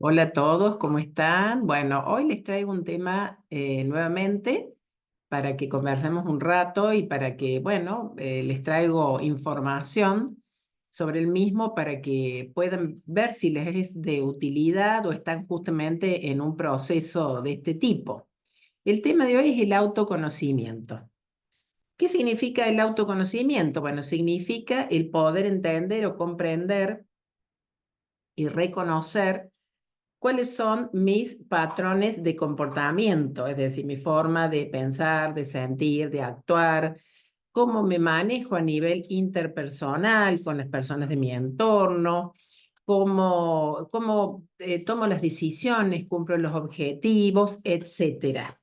Hola a todos, ¿cómo están? Bueno, hoy les traigo un tema nuevamente para que conversemos un rato y para que, bueno, les traigo información sobre el mismo para que puedan ver si les es de utilidad o están justamente en un proceso de este tipo. El tema de hoy es el autoconocimiento. ¿Qué significa el autoconocimiento? Bueno, significa el poder entender o comprender y reconocer cuáles son mis patrones de comportamiento, es decir, mi forma de pensar, de sentir, de actuar, cómo me manejo a nivel interpersonal con las personas de mi entorno, cómo tomo las decisiones, cumplo los objetivos, etcétera.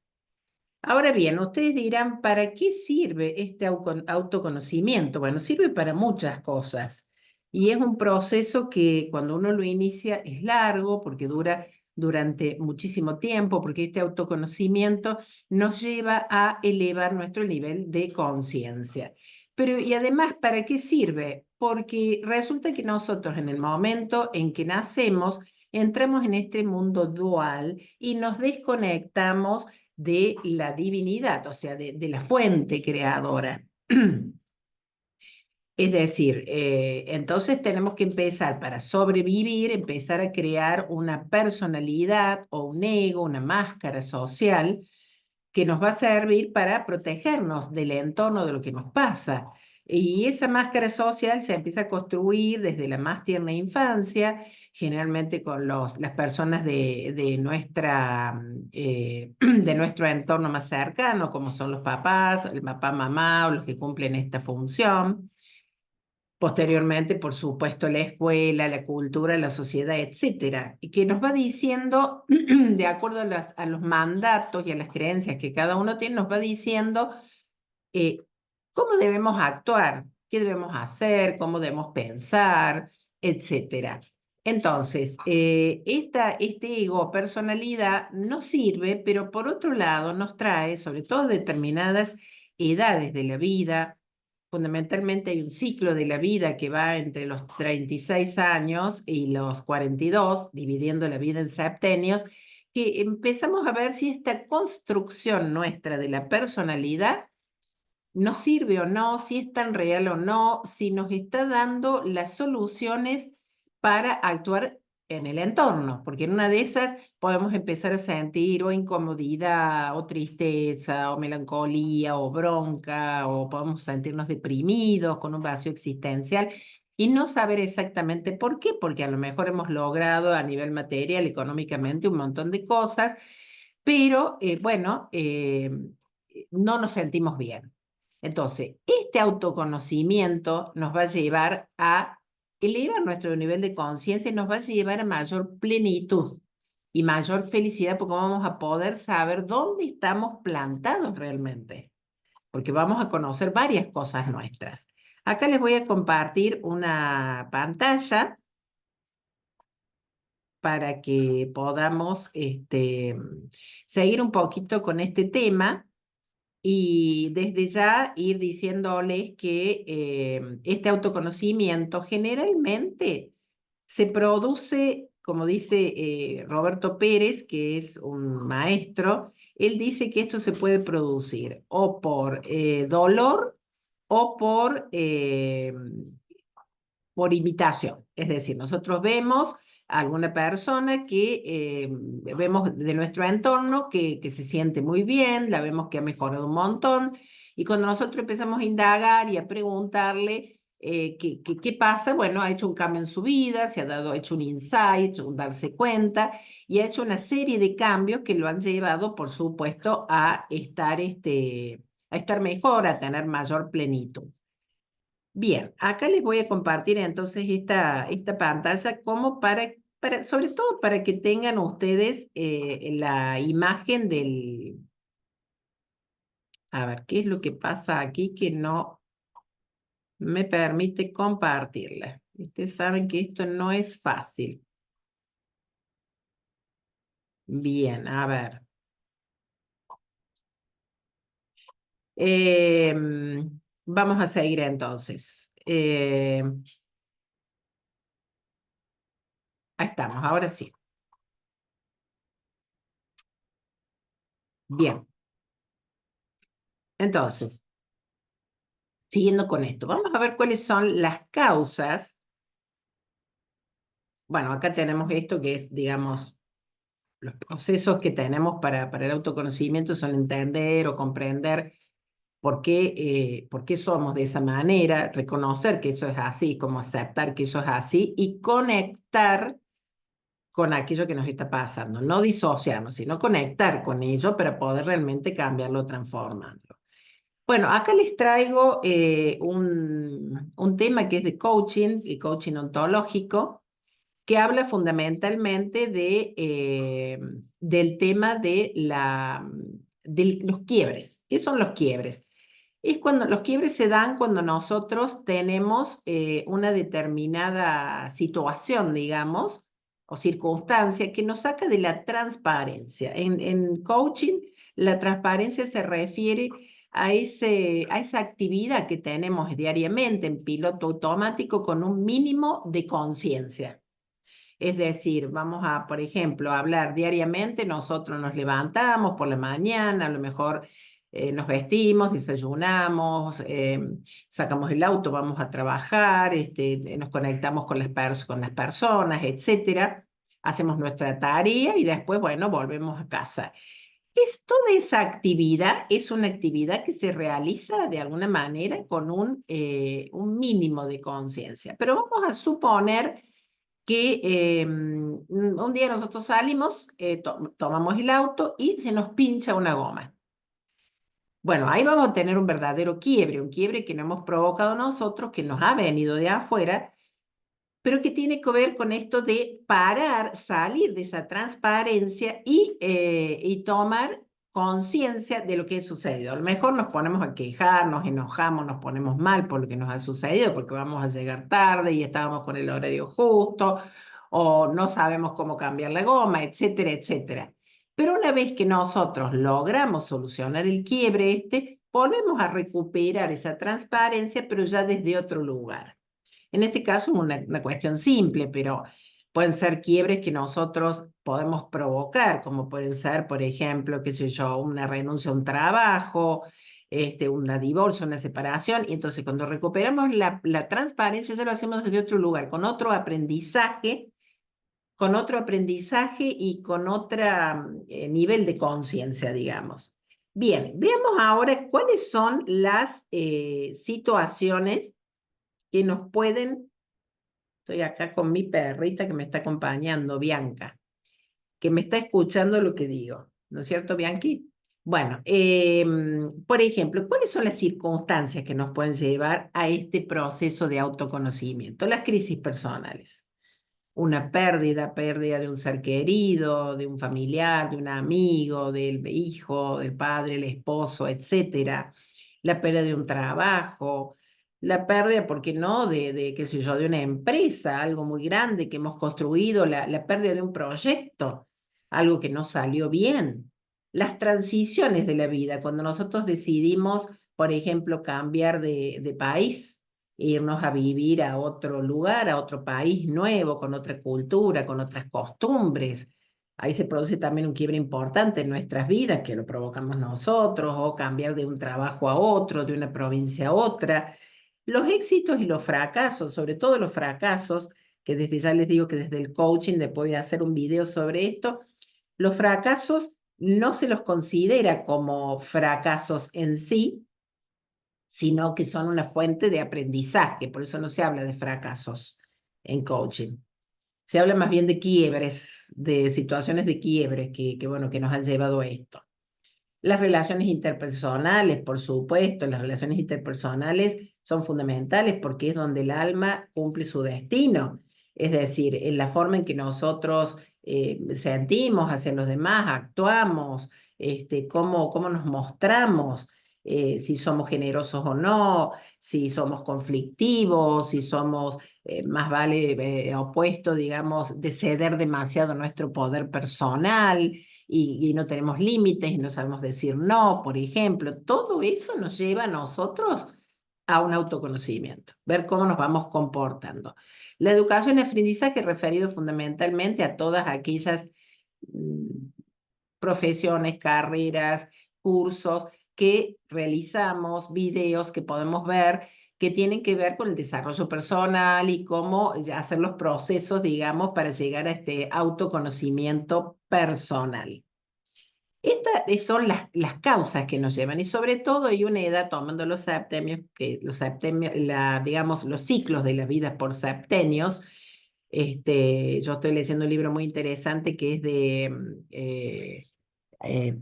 Ahora bien, ustedes dirán, ¿para qué sirve este autoconocimiento? Bueno, sirve para muchas cosas. Y es un proceso que cuando uno lo inicia es largo porque dura durante muchísimo tiempo, porque este autoconocimiento nos lleva a elevar nuestro nivel de conciencia. Pero, y además, ¿para qué sirve? Porque resulta que nosotros en el momento en que nacemos, entramos en este mundo dual y nos desconectamos de la divinidad, o sea, de la fuente creadora. Es decir, entonces tenemos que empezar para sobrevivir, empezar a crear una personalidad o un ego, una máscara social que nos va a servir para protegernos del entorno, de lo que nos pasa. Y esa máscara social se empieza a construir desde la más tierna infancia, generalmente con las personas de nuestro entorno más cercano, como son los papás, el papá, mamá o los que cumplen esta función. Posteriormente, por supuesto, la escuela, la cultura, la sociedad, etcétera, y que nos va diciendo, de acuerdo a los mandatos y a las creencias que cada uno tiene, nos va diciendo eh, cómo debemos actuar, qué debemos hacer, cómo debemos pensar, etcétera. Entonces, este ego, personalidad, nos sirve, pero por otro lado nos trae, sobre todo determinadas edades de la vida. Fundamentalmente hay un ciclo de la vida que va entre los 36 años y los 42, dividiendo la vida en septenios, que empezamos a ver si esta construcción nuestra de la personalidad nos sirve o no, si es tan real o no, si nos está dando las soluciones para actuar en el entorno, porque en una de esas podemos empezar a sentir o incomodidad, o tristeza, o melancolía, o bronca, o podemos sentirnos deprimidos con un vacío existencial y no saber exactamente por qué, porque a lo mejor hemos logrado a nivel material, económicamente, un montón de cosas, pero bueno, no nos sentimos bien. Entonces, este autoconocimiento nos va a llevar a elevar nuestro nivel de conciencia y nos va a llevar a mayor plenitud y mayor felicidad porque vamos a poder saber dónde estamos plantados realmente, porque vamos a conocer varias cosas nuestras. Acá les voy a compartir una pantalla para que podamos seguir un poquito con este tema. Y desde ya ir diciéndoles que este autoconocimiento generalmente se produce, como dice Roberto Pérez, que es un maestro, él dice que esto se puede producir o por dolor o por imitación. Es decir, nosotros vemos a alguna persona que vemos de nuestro entorno que se siente muy bien, la vemos que ha mejorado un montón, y cuando nosotros empezamos a indagar y a preguntarle qué pasa, bueno, ha hecho un cambio en su vida, ha hecho un insight, un darse cuenta, y ha hecho una serie de cambios que lo han llevado, por supuesto, a estar mejor, a tener mayor plenitud. Bien, acá les voy a compartir entonces esta pantalla como sobre todo para que tengan ustedes la imagen a ver, ¿qué es lo que pasa aquí que no me permite compartirla? Ustedes saben que esto no es fácil. Bien, a ver. Vamos a seguir entonces. Ahí estamos, ahora sí. Bien, entonces, siguiendo con esto, vamos a ver cuáles son las causas. Bueno, acá tenemos esto que es, digamos, los procesos que tenemos para el autoconocimiento son entender o comprender por qué somos de esa manera, reconocer que eso es así, como aceptar que eso es así y conectar con aquello que nos está pasando, no disociarnos, sino conectar con ello para poder realmente cambiarlo, transformarlo. Bueno, acá les traigo un tema que es de coaching, y coaching ontológico, que habla fundamentalmente del tema de los quiebres. ¿Qué son los quiebres? Es cuando los quiebres se dan cuando nosotros tenemos una determinada situación, digamos, o circunstancia que nos saca de la transparencia. En coaching, la transparencia se refiere a esa actividad que tenemos diariamente en piloto automático con un mínimo de conciencia. Es decir, vamos a, por ejemplo, hablar diariamente, nosotros nos levantamos por la mañana, a lo mejor nos vestimos, desayunamos, sacamos el auto, vamos a trabajar, nos conectamos con con las personas, etcétera. Hacemos nuestra tarea y después, bueno, volvemos a casa. Toda esa actividad es una actividad que se realiza de alguna manera con un mínimo de conciencia. Pero vamos a suponer que un día nosotros salimos, tomamos el auto y se nos pincha una goma. Bueno, ahí vamos a tener un verdadero quiebre, un quiebre que no hemos provocado nosotros, que nos ha venido de afuera, pero que tiene que ver con esto de parar, salir de esa transparencia y tomar conciencia de lo que ha sucedido. A lo mejor nos ponemos a quejar, nos enojamos, nos ponemos mal por lo que nos ha sucedido, porque vamos a llegar tarde y estábamos con el horario justo, o no sabemos cómo cambiar la goma, etcétera, etcétera. Pero una vez que nosotros logramos solucionar el quiebre volvemos a recuperar esa transparencia, pero ya desde otro lugar. En este caso es una cuestión simple, pero pueden ser quiebres que nosotros podemos provocar, como pueden ser, por ejemplo, qué sé yo, una renuncia a un trabajo, una divorcio, una separación, y entonces cuando recuperamos la transparencia, ya lo hacemos desde otro lugar, con otro aprendizaje y con otro nivel de conciencia, digamos. Bien, veamos ahora cuáles son las situaciones que nos pueden. Estoy acá con mi perrita que me está acompañando, Bianca, que me está escuchando lo que digo. ¿No es cierto, Bianchi? Bueno, por ejemplo, ¿cuáles son las circunstancias que nos pueden llevar a este proceso de autoconocimiento? Las crisis personales. Una pérdida de un ser querido, de un familiar, de un amigo, del hijo, del padre, el esposo, etcétera. La pérdida de un trabajo, la pérdida, ¿por qué no?, qué sé yo, de una empresa, algo muy grande que hemos construido, la pérdida de un proyecto, algo que no salió bien. Las transiciones de la vida, cuando nosotros decidimos, por ejemplo, cambiar de país, irnos a vivir a otro lugar, a otro país nuevo, con otra cultura, con otras costumbres. Ahí se produce también un quiebre importante en nuestras vidas, que lo provocamos nosotros, o cambiar de un trabajo a otro, de una provincia a otra. Los éxitos y los fracasos, sobre todo los fracasos, que desde ya les digo que desde el coaching después voy a hacer un video sobre esto, los fracasos no se los considera como fracasos en sí, sino que son una fuente de aprendizaje, por eso no se habla de fracasos en coaching. Se habla más bien de quiebres, de situaciones de quiebres bueno, que nos han llevado a esto. Las relaciones interpersonales, por supuesto, las relaciones interpersonales son fundamentales porque es donde el alma cumple su destino. Es decir, en la forma en que nosotros sentimos hacia los demás, actuamos, cómo nos mostramos, si somos generosos o no, si somos conflictivos, si somos más vale opuesto, digamos, de ceder demasiado nuestro poder personal y no tenemos límites y no sabemos decir no, por ejemplo. Todo eso nos lleva a nosotros a un autoconocimiento, ver cómo nos vamos comportando. La educación y aprendizaje referido fundamentalmente a todas aquellas profesiones, carreras, cursos que realizamos, videos que podemos ver que tienen que ver con el desarrollo personal y cómo hacer los procesos, digamos, para llegar a este autoconocimiento personal. Estas son las causas que nos llevan y sobre todo hay una edad tomando los septenios, digamos, los ciclos de la vida por septenios. Yo estoy leyendo un libro muy interesante que es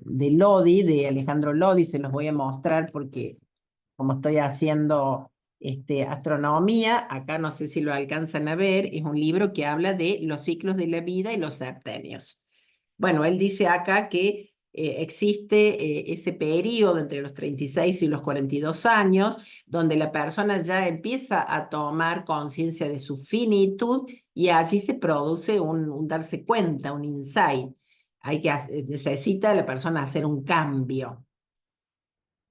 de Lodi, de Alejandro Lodi, se los voy a mostrar porque como estoy haciendo astronomía, acá no sé si lo alcanzan a ver, es un libro que habla de los ciclos de la vida y los septenios. Bueno, él dice acá que existe ese periodo entre los 36 y los 42 años, donde la persona ya empieza a tomar conciencia de su finitud y allí se produce un darse cuenta, un insight. Necesita la persona hacer un cambio.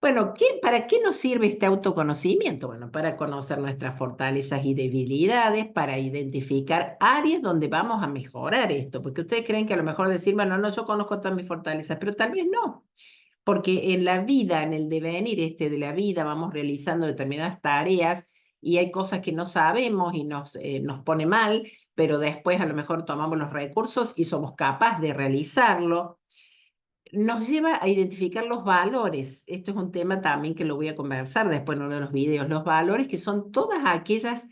Bueno, ¿para qué nos sirve este autoconocimiento? Bueno, para conocer nuestras fortalezas y debilidades, para identificar áreas donde vamos a mejorar esto, porque ustedes creen que a lo mejor decir, bueno, no, yo conozco todas mis fortalezas, pero tal vez no, porque en la vida, en el devenir de la vida, vamos realizando determinadas tareas y hay cosas que no sabemos y nos pone mal, pero después a lo mejor tomamos los recursos y somos capaces de realizarlo nos lleva a identificar los valores. Esto es un tema también que lo voy a conversar después en uno de los videos. Los valores que son todas aquellas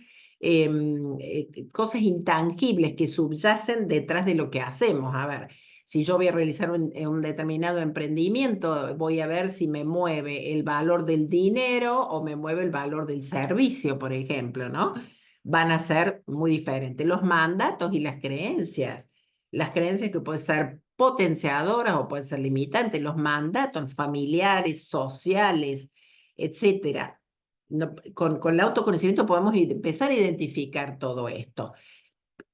cosas intangibles que subyacen detrás de lo que hacemos. A ver, si yo voy a realizar un determinado emprendimiento, voy a ver si me mueve el valor del dinero o me mueve el valor del servicio, por ejemplo, ¿no? Van a ser muy diferentes. Los mandatos y las creencias que pueden ser potenciadoras o pueden ser limitantes, los mandatos familiares, sociales, etcétera. No, con el autoconocimiento podemos empezar a identificar todo esto.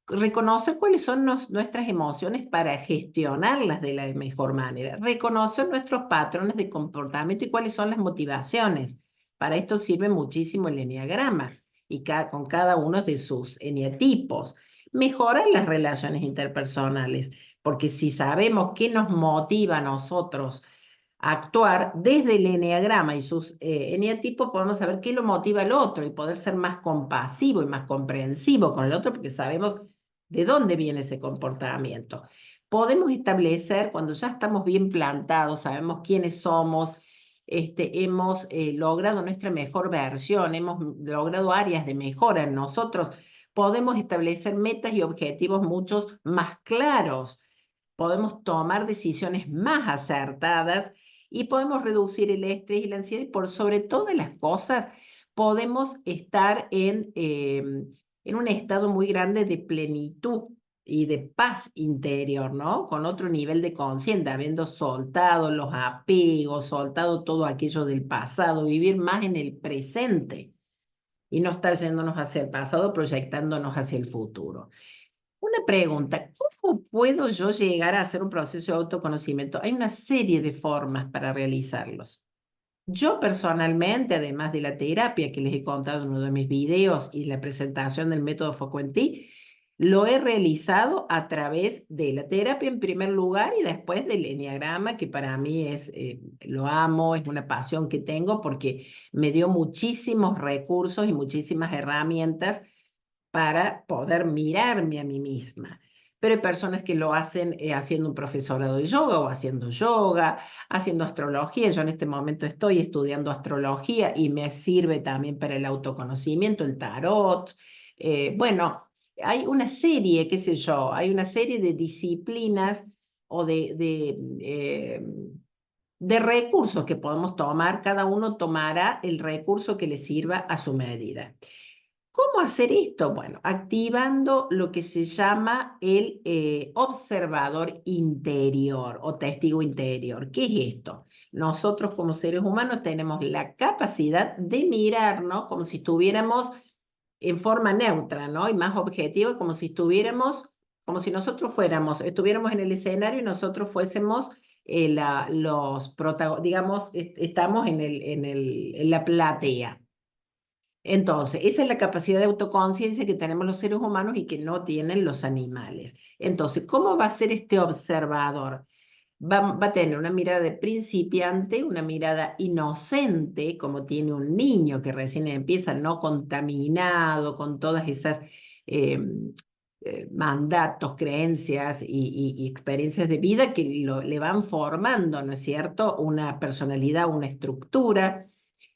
Reconocer cuáles son nuestras emociones para gestionarlas de la mejor manera. Reconocer nuestros patrones de comportamiento y cuáles son las motivaciones. Para esto sirve muchísimo el eneagrama y con cada uno de sus eneatipos. Mejorar las relaciones interpersonales, porque si sabemos qué nos motiva a nosotros a actuar desde el eneagrama y sus eneatipos, podemos saber qué lo motiva al otro y poder ser más compasivo y más comprensivo con el otro, porque sabemos de dónde viene ese comportamiento. Podemos establecer, cuando ya estamos bien plantados, sabemos quiénes somos, hemos logrado nuestra mejor versión, hemos logrado áreas de mejora en nosotros, podemos establecer metas y objetivos muchos más claros, podemos tomar decisiones más acertadas y podemos reducir el estrés y la ansiedad y por sobre todas las cosas podemos estar en un estado muy grande de plenitud y de paz interior, ¿no? Con otro nivel de conciencia, habiendo soltado los apegos, soltado todo aquello del pasado, vivir más en el presente y no estar yéndonos hacia el pasado, proyectándonos hacia el futuro. Una pregunta, ¿cómo puedo yo llegar a hacer un proceso de autoconocimiento? Hay una serie de formas para realizarlos. Yo personalmente, además de la terapia que les he contado en uno de mis videos y la presentación del método Foco en Ti, lo he realizado a través de la terapia en primer lugar y después del eneagrama, que para mí lo amo, es una pasión que tengo porque me dio muchísimos recursos y muchísimas herramientas para poder mirarme a mí misma. Pero hay personas que lo hacen haciendo un profesorado de yoga o haciendo yoga, haciendo astrología. Yo en este momento estoy estudiando astrología y me sirve también para el autoconocimiento, el tarot. Bueno, hay una serie, qué sé yo, hay una serie de disciplinas o de recursos que podemos tomar. Cada uno tomará el recurso que le sirva a su medida. ¿Cómo hacer esto? Bueno, activando lo que se llama el observador interior o testigo interior. ¿Qué es esto? Nosotros como seres humanos tenemos la capacidad de mirarnos como si estuviéramos en forma neutra, ¿no? Y más objetiva, como si estuviéramos, como si nosotros estuviéramos en el escenario y nosotros fuésemos los protagonistas, digamos, estamos en la platea. Entonces, esa es la capacidad de autoconciencia que tenemos los seres humanos y que no tienen los animales. Entonces, ¿cómo va a ser este observador? va a tener una mirada de principiante, una mirada inocente, como tiene un niño que recién empieza, no contaminado con todas esas eh, mandatos, creencias y experiencias de vida que le van formando, ¿no es cierto? Una personalidad, una estructura.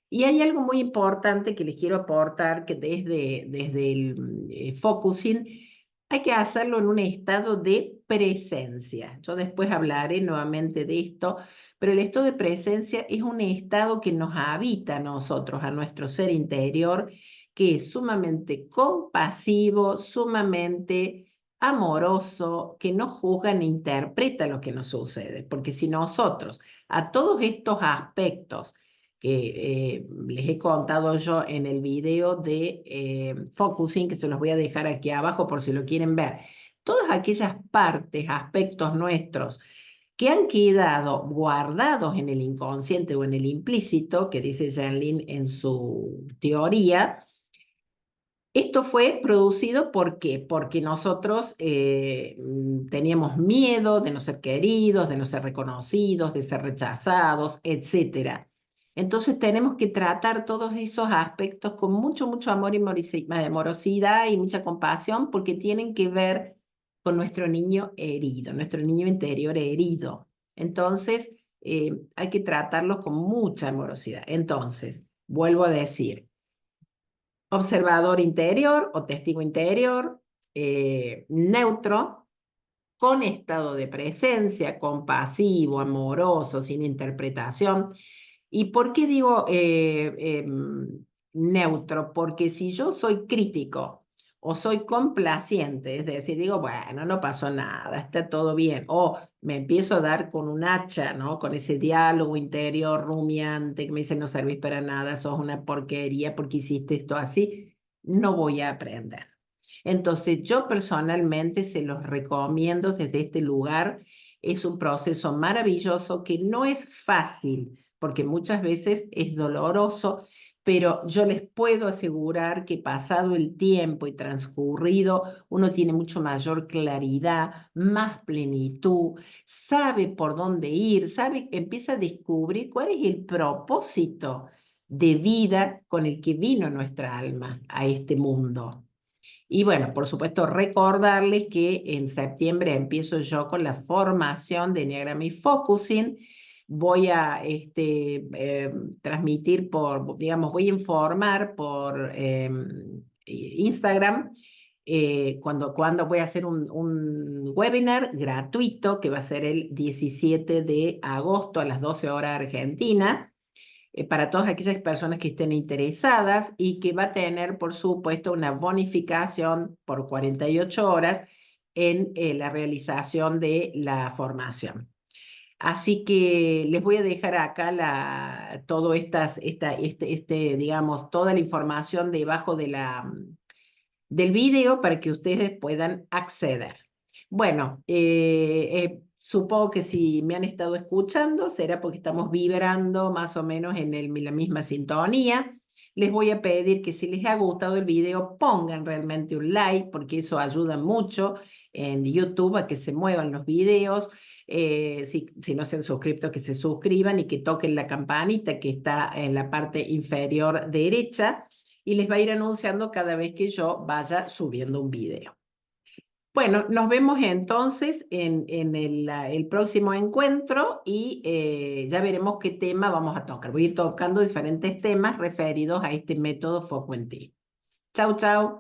Y hay algo muy importante que les quiero aportar, que desde el focusing hay que hacerlo en un estado de presencia. Yo después hablaré nuevamente de esto, pero el estado de presencia es un estado que nos habita a nosotros, a nuestro ser interior, que es sumamente compasivo, sumamente amoroso, que no juzga ni interpreta lo que nos sucede. Porque si nosotros a todos estos aspectos que les he contado yo en el video de Focusing, que se los voy a dejar aquí abajo por si lo quieren ver. Todas aquellas partes, aspectos nuestros que han quedado guardados en el inconsciente o en el implícito, que dice Janlin en su teoría, esto fue producido ¿por qué? Porque nosotros teníamos miedo de no ser queridos, de no ser reconocidos, de ser rechazados, etcétera. Entonces tenemos que tratar todos esos aspectos con mucho, mucho amor y amorosidad y mucha compasión porque tienen que ver con nuestro niño herido, nuestro niño interior herido. Entonces hay que tratarlos con mucha amorosidad. Entonces, vuelvo a decir, observador interior o testigo interior, neutro, con estado de presencia, compasivo, amoroso, sin interpretación. ¿Y por qué digo neutro? Porque si yo soy crítico o soy complaciente, es decir, digo, bueno, no pasó nada, está todo bien, o me empiezo a dar con un hacha, ¿no? Con ese diálogo interior rumiante que me dice, no servís para nada, sos una porquería porque hiciste esto así, no voy a aprender. Entonces, yo personalmente se los recomiendo desde este lugar. Es un proceso maravilloso que no es fácil, porque muchas veces es doloroso, pero yo les puedo asegurar que pasado el tiempo y transcurrido, uno tiene mucho mayor claridad, más plenitud, sabe por dónde ir, sabe, empieza a descubrir cuál es el propósito de vida con el que vino nuestra alma a este mundo. Y bueno, por supuesto, recordarles que en septiembre empiezo yo con la formación de Enneagram y Focusing. Voy a transmitir por, digamos, voy a informar por Instagram cuando voy a hacer un webinar gratuito que va a ser el 17 de agosto a las 12 horas Argentina para todas aquellas personas que estén interesadas y que va a tener, por supuesto, una bonificación por 48 horas en la realización de la formación. Así que les voy a dejar acá todo digamos, toda la información debajo del video para que ustedes puedan acceder. Bueno, supongo que si me han estado escuchando será porque estamos vibrando más o menos en la misma sintonía. Les voy a pedir que si les ha gustado el video pongan realmente un like porque eso ayuda mucho en YouTube a que se muevan los videos. Si no se han suscrito, que se suscriban y que toquen la campanita que está en la parte inferior derecha y les va a ir anunciando cada vez que yo vaya subiendo un video. Bueno, nos vemos entonces en el próximo encuentro y ya veremos qué tema vamos a tocar. Voy a ir tocando diferentes temas referidos a este método Foco en Ti. Chau, chau.